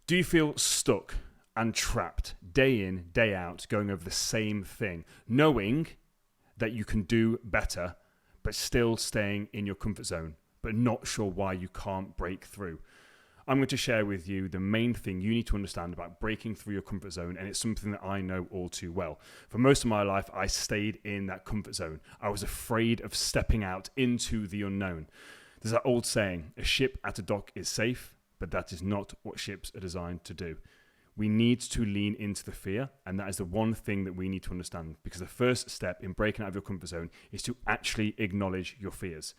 Do you feel stuck and trapped day in, day out, going over the same thing, knowing that you can do better, but still staying in your comfort zone, but not sure why you can't break through? I'm going to share with you the main thing you need to understand about breaking through your comfort zone, and it's something that I know all too well. For most of my life, I stayed in that comfort zone. I was afraid of stepping out into the unknown. There's that old saying, a ship at a dock is safe, but that is not what ships are designed to do. We need to lean into the fear, and that is the one thing that we need to understand, because the first step in breaking out of your comfort zone is to actually acknowledge your fears.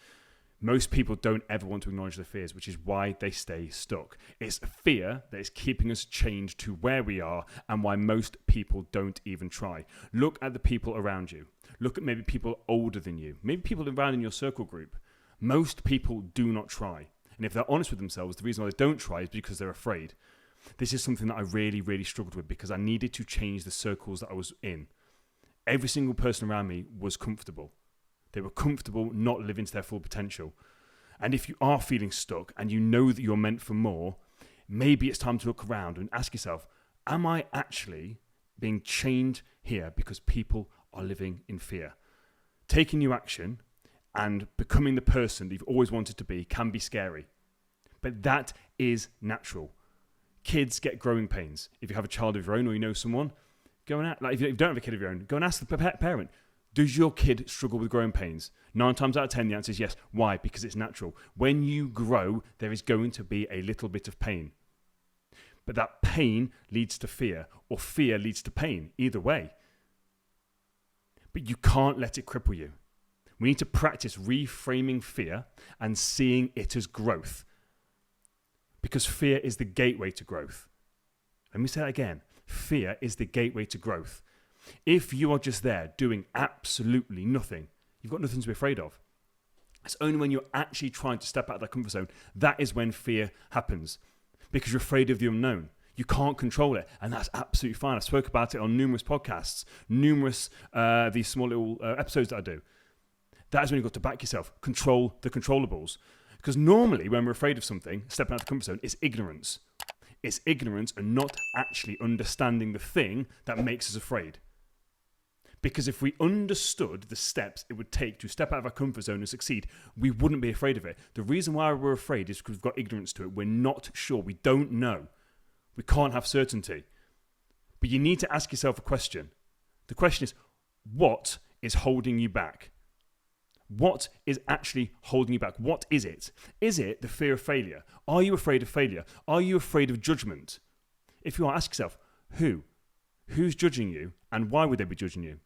Most people don't ever want to acknowledge their fears, which is why they stay stuck. It's a fear that is keeping us chained to where we are, and why most people don't even try. Look at the people around you. Look at maybe people older than you, maybe people around in your circle group. Most people do not try. And if they're honest with themselves, the reason why they don't try is because they're afraid. This is something that I really, really struggled with, because I needed to change the circles that I was in. Every single person around me was comfortable. They were comfortable not living to their full potential. And if you are feeling stuck and you know that you're meant for more, maybe it's time to look around and ask yourself, am I actually being chained here because people are living in fear? Taking new action and becoming the person that you've always wanted to be can be scary. But that is natural. Kids get growing pains. If you have a child of your own or you know someone, go and ask. Like if you don't have a kid of your own, go and ask the parent, does your kid struggle with growing pains? 9 times out of 10, the answer is yes. Why? Because it's natural. When you grow, there is going to be a little bit of pain. But that pain leads to fear, or fear leads to pain, either way. But you can't let it cripple you. We need to practice reframing fear and seeing it as growth. Because fear is the gateway to growth. Let me say that again. Fear is the gateway to growth. If you are just there doing absolutely nothing, you've got nothing to be afraid of. It's only when you're actually trying to step out of that comfort zone, that is when fear happens. Because you're afraid of the unknown. You can't control it, and that's absolutely fine. I spoke about it on numerous podcasts, these small little episodes that I do. That is when you've got to back yourself. Control the controllables. Because normally when we're afraid of something, stepping out of the comfort zone, it's ignorance. It's ignorance and not actually understanding the thing that makes us afraid. Because if we understood the steps it would take to step out of our comfort zone and succeed, we wouldn't be afraid of it. The reason why we're afraid is because we've got ignorance to it. We're not sure. We don't know. We can't have certainty. But you need to ask yourself a question. The question is, what is holding you back? What is actually holding you back? What is it? Is it the fear of failure? Are you afraid of failure? Are you afraid of judgment? If you are, ask yourself, who? Who's judging you, and why would they be judging you?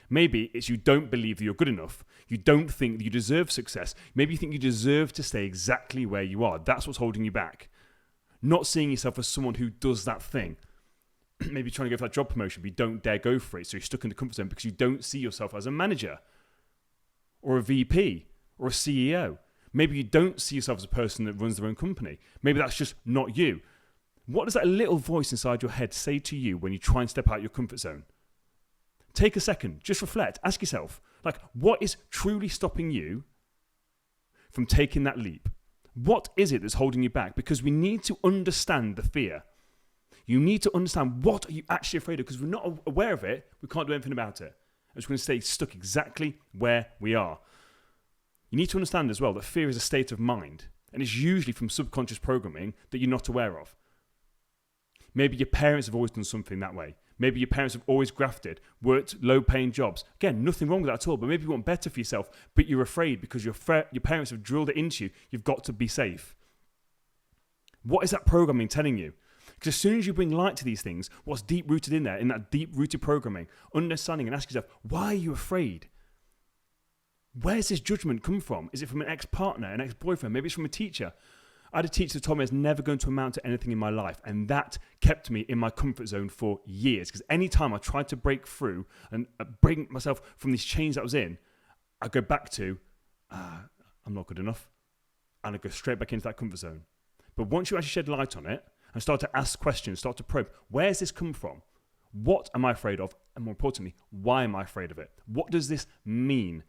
Maybe it's you don't believe that you're good enough. You don't think that you deserve success. Maybe you think you deserve to stay exactly where you are. That's what's holding you back. Not seeing yourself as someone who does that thing. Maybe trying to go for that job promotion, but you don't dare go for it, so you're stuck in the comfort zone because you don't see yourself as a manager, or a VP, or a CEO. Maybe you don't see yourself as a person that runs their own company. Maybe that's just not you. What does that little voice inside your head say to you when you try and step out your comfort zone? Take a second, just reflect, ask yourself, what is truly stopping you from taking that leap? What is it that's holding you back? Because we need to understand the fear. You need to understand what are you actually afraid of, because if we're not aware of it, we can't do anything about it. We're just going to stay stuck exactly where we are. You need to understand as well that fear is a state of mind, and it's usually from subconscious programming that you're not aware of. Maybe your parents have always done something that way. Maybe your parents have always grafted, worked low-paying jobs. Again, nothing wrong with that at all, but maybe you want better for yourself, but you're afraid because your parents have drilled it into you. You've got to be safe. What is that programming telling you? Because as soon as you bring light to these things, what's deep-rooted in there, in that deep-rooted programming, understanding and ask yourself, why are you afraid? Where's this judgment come from? Is it from an ex-partner, an ex-boyfriend? Maybe it's from a teacher. I had a teacher that told me I was never going to amount to anything in my life, and that kept me in my comfort zone for years. Because any time I tried to break through and bring myself from these chains that I was in, I go back to, I'm not good enough, and I go straight back into that comfort zone. But once you actually shed light on it and start to ask questions, start to probe, where's this come from? What am I afraid of? And more importantly, why am I afraid of it? What does this mean?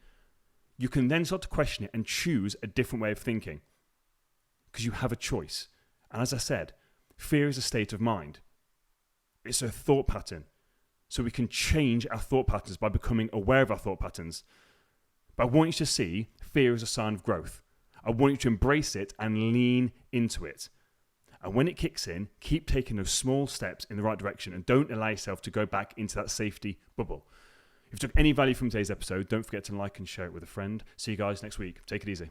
You can then start to question it and choose a different way of thinking. Because you have a choice. And as I said, Fear is a state of mind. It's a thought pattern. So we can change our thought patterns by becoming aware of our thought patterns. But I want you to see fear as a sign of growth. I want you to embrace it and lean into it. And when it kicks in, keep taking those small steps in the right direction and don't allow yourself to go back into that safety bubble. If you took any value from today's episode, don't forget to like and share it with a friend. See you guys next week. Take it easy.